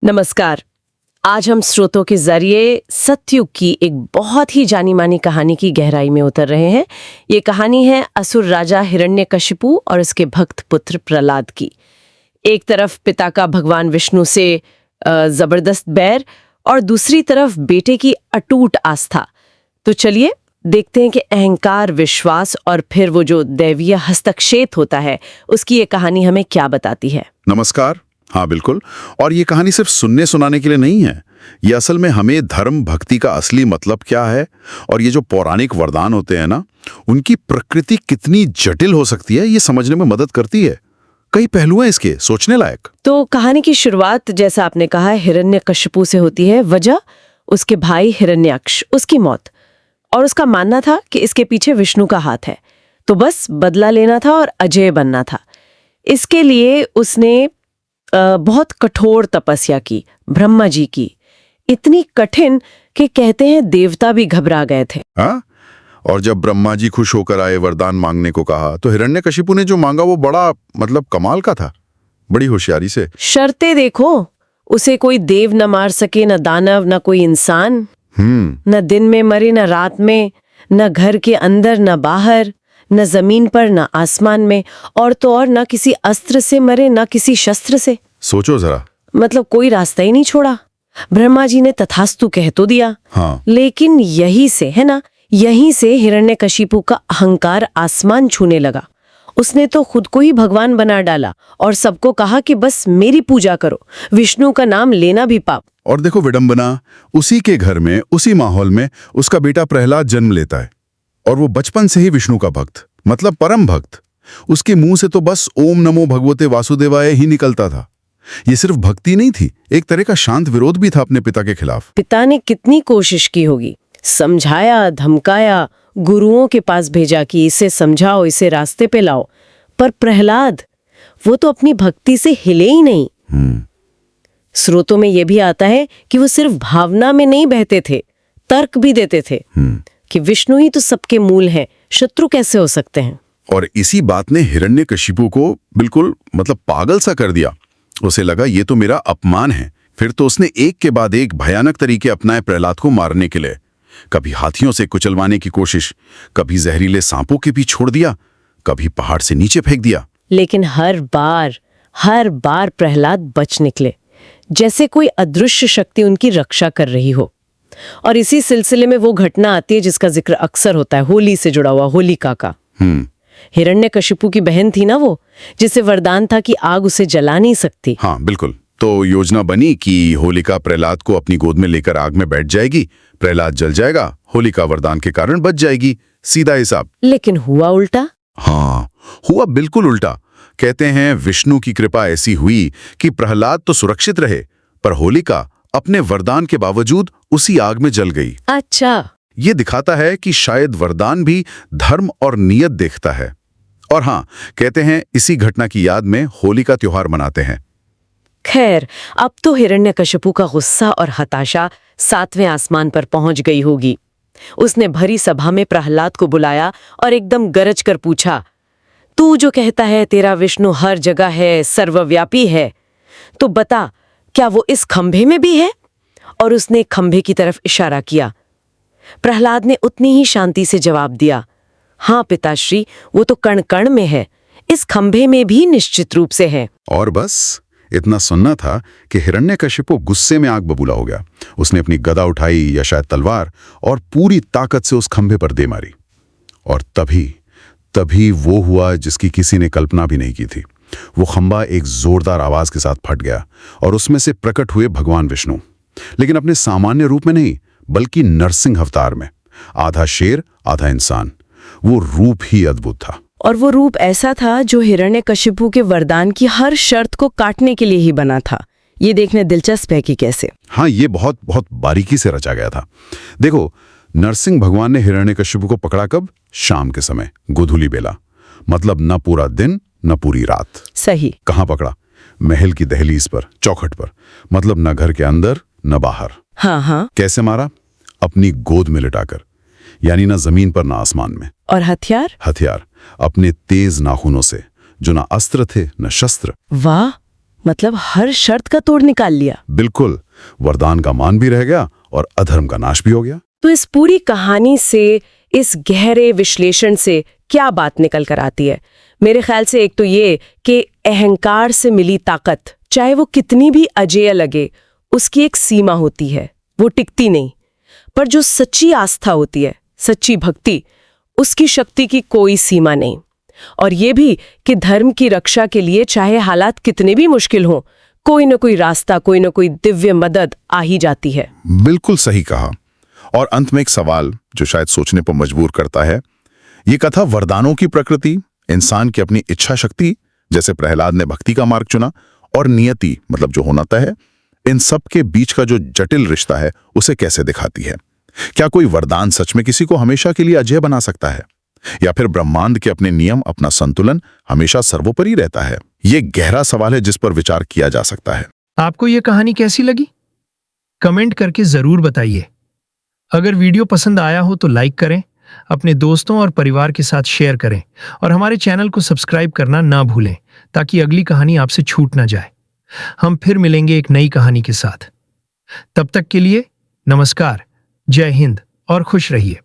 नमस्कार। आज हम स्रोतों के जरिए सतयुग की एक बहुत ही जानी मानी कहानी की गहराई में उतर रहे हैं। ये कहानी है असुर राजा हिरण्यकशिपु और उसके भक्त पुत्र प्रहलाद की। एक तरफ पिता का भगवान विष्णु से जबरदस्त बैर और दूसरी तरफ बेटे की अटूट आस्था। तो चलिए देखते हैं कि अहंकार, विश्वास और फिर वो जो दैवीय हस्तक्षेप होता है, उसकी ये कहानी हमें क्या बताती है। नमस्कार। हाँ बिल्कुल। और ये कहानी सिर्फ सुनने सुनाने के लिए नहीं है। ये असल में हमें धर्म भक्ति का असली मतलब क्या है और ये जो पौराणिक वरदान होते हैं ना, उनकी प्रकृति कितनी जटिल हो सकती है, ये समझने में मदद करती है। कई पहलू हैं इसके, सोचने लायक। तो कहानी की शुरुआत, जैसा आपने कहा, हिरण्यकशिपु से होती है। वजह उसके भाई हिरण्याक्ष, उसकी मौत। और उसका मानना था कि इसके पीछे विष्णु का हाथ है, तो बस बदला लेना था और अजय बनना था। इसके लिए उसने बहुत कठोर तपस्या की, ब्रह्मा जी की, इतनी कठिन कि कहते हैं देवता भी घबरा गए थे। हाँ? और जब ब्रह्मा जी खुश होकर आए, वरदान मांगने को कहा, तो हिरण्यकशिपु ने जो मांगा वो बड़ा कमाल का था, बड़ी होशियारी से। शर्तें देखो, उसे कोई देव न मार सके, न दानव, न कोई इंसान, न दिन में मरे न रात में, न घर के अंदर न बाहर, न जमीन पर न आसमान में, और तो और न किसी अस्त्र से मरे न किसी शस्त्र से। सोचो जरा, मतलब कोई रास्ता ही नहीं छोड़ा। ब्रह्मा जी ने तथास्तु कह तो दिया। हाँ। लेकिन यहीं से, है ना, यहीं से हिरण्यकशिपु का अहंकार आसमान छूने लगा। उसने तो खुद को ही भगवान बना डाला और सबको कहा कि बस मेरी पूजा करो, विष्णु का नाम लेना भी पाप। और देखो विडंबना, उसी के घर में, उसी माहौल में उसका बेटा प्रहलाद जन्म लेता है, और वो बचपन से ही विष्णु का भक्त, मतलब परम भक्त। उसके मुंह से तो बस ओम नमो भगवते वासुदेवाय ही निकलता था। ये सिर्फ भक्ति नहीं थी, एक तरह का शांत विरोध भी था अपने पिता के खिलाफ। पिता ने कितनी कोशिश की होगी, समझाया, धमकाया, गुरुओं के पास भेजा कि इसे समझाओ, इसे रास्ते पे लाओ, पर प्रहलाद, वो तो अपनी भक्ति से हिले ही नहीं। स्रोतों में यह भी आता है कि वो सिर्फ भावना में नहीं बहते थे, तर्क भी देते थे कि विष्णु ही तो सबके मूल हैं, शत्रु कैसे हो सकते हैं। और इसी बात ने हिरण्यकशिपु को बिल्कुल पागल सा कर दिया। उसे लगा ये तो मेरा अपमान है। फिर तो उसने एक के बाद एक भयानक तरीके अपनाए प्रहलाद को मारने के लिए। कभी हाथियों से कुचलवाने की कोशिश, कभी जहरीले सांपों के पीछे छोड़ दिया, कभी पहाड़ से नीचे फेंक दिया। लेकिन हर बार प्रहलाद बच निकले, जैसे कोई अदृश्य शक्ति उनकी रक्षा कर रही हो। और इसी सिलसिले में वो घटना आती है जिसका जिक्र अक्सर होता है, होली से जुड़ा हुआ, होलिका का। हिरण्यकशिपु की बहन थी ना वो, जिसे वरदान था कि आग उसे जला नहीं सकती। हाँ बिल्कुल। तो योजना बनी कि होलिका प्रहलाद को अपनी गोद में लेकर आग में बैठ जाएगी, प्रहलाद जल जाएगा, होलिका वरदान के कारण बच जाएगी, सीधा हिसाब। लेकिन हुआ उल्टा। हाँ, हुआ बिल्कुल उल्टा। कहते हैं विष्णु की कृपा ऐसी हुई कि प्रहलाद तो सुरक्षित रहे, पर होलिका अपने वरदान के बावजूद उसी आग में जल गई। अच्छा, ये दिखाता है कि शायद वरदान भी धर्म और नियत देखता है। और हाँ, कहते हैं इसी घटना की याद में होली का त्योहार मनाते हैं। खैर, अब तो हिरण्यकशिपु का गुस्सा और हताशा 7वें आसमान पर पहुंच गई होगी। उसने भरी सभा में प्रहलाद को बुलाया और एकदम गरज कर पूछा, तू जो कहता है तेरा विष्णु हर जगह है, सर्वव्यापी है, तो बता, क्या वो इस खंभे में भी है? और उसने खंभे की तरफ इशारा किया। प्रहलाद ने उतनी ही शांति से जवाब दिया, हाँ पिताश्री, वो तो कण कण में है, इस खंभे में भी निश्चित रूप से है। और बस इतना सुनना था कि हिरण्यकशिपु गुस्से में आग बबूला हो गया। उसने अपनी गदा उठाई, या शायद तलवार, और पूरी ताकत से उस खंभे पर दे मारी। और तभी वो हुआ जिसकी किसी ने कल्पना भी नहीं की थी। वो खंभा एक जोरदार आवाज के साथ फट गया और उसमें से प्रकट हुए भगवान विष्णु, लेकिन अपने सामान्य रूप में नहीं, बल्कि नरसिंह अवतार में, आधा शेर आधा इंसान। वो रूप ही अद्भुत था। और वो रूप ऐसा था जो हिरण्यकशिपु के वरदान की हर शर्त को काटने के लिए ही बना था। ये देखने दिलचस्प है कि कैसे। हाँ, ये बहुत बारीकी से रचा गया था। देखो, नरसिंह भगवान ने हिरण्यकशिपु को पकड़ा कब? शाम के समय, गोधूली बेला। मतलब न पूरा दिन न पूरी रात। सही। कहाँ पकड़ा? महल की दहलीज पर, चौखट पर। मतलब न घर के अंदर न बाहर। हाँ। कैसे मारा? अपनी गोद में लिटाकर, यानी न जमीन पर न आसमान में। और हथियार अपने तेज नाखूनों से, जो ना अस्त्र थे न शस्त्र। वाह, मतलब हर शर्त का तोड़ निकाल लिया। बिल्कुल, वरदान का मान भी रह गया और अधर्म का नाश भी हो गया। तो इस पूरी कहानी से, इस गहरे विश्लेषण से क्या बात निकल कर आती है? मेरे ख्याल से एक तो ये कि अहंकार से मिली ताकत, चाहे वो कितनी भी अजेय लगे, उसकी एक सीमा होती है, वो टिकती नहीं। पर जो सच्ची आस्था होती है, सच्ची भक्ति, उसकी शक्ति की कोई सीमा नहीं। और ये भी कि धर्म की रक्षा के लिए चाहे हालात कितने भी मुश्किल हों, कोई न कोई रास्ता, कोई न कोई दिव्य मदद आ ही जाती है। बिल्कुल सही कहा। और अंत में एक सवाल जो शायद सोचने पर मजबूर करता है। ये कथा वरदानों की प्रकृति, इंसान की अपनी इच्छा शक्ति, जैसे प्रहलाद ने भक्ति का मार्ग चुना, और नियति मतलब जो होना तय है, इन सब के बीच का जो जटिल रिश्ता है उसे कैसे दिखाती है। क्या कोई वरदान सच में किसी को हमेशा के लिए अजय बना सकता है, या फिर ब्रह्मांड के अपने नियम, अपना संतुलन हमेशा सर्वोपरि रहता है? ये गहरा सवाल है जिस पर विचार किया जा सकता है। आपको ये कहानी कैसी लगी? कमेंट करके जरूर बताइए। अगर वीडियो पसंद आया हो तो लाइक करें, अपने दोस्तों और परिवार के साथ शेयर करें और हमारे चैनल को सब्सक्राइब करना ना भूलें ताकि अगली कहानी आपसे छूट ना जाए। हम फिर मिलेंगे एक नई कहानी के साथ। तब तक के लिए नमस्कार, जय हिंद और खुश रहिए।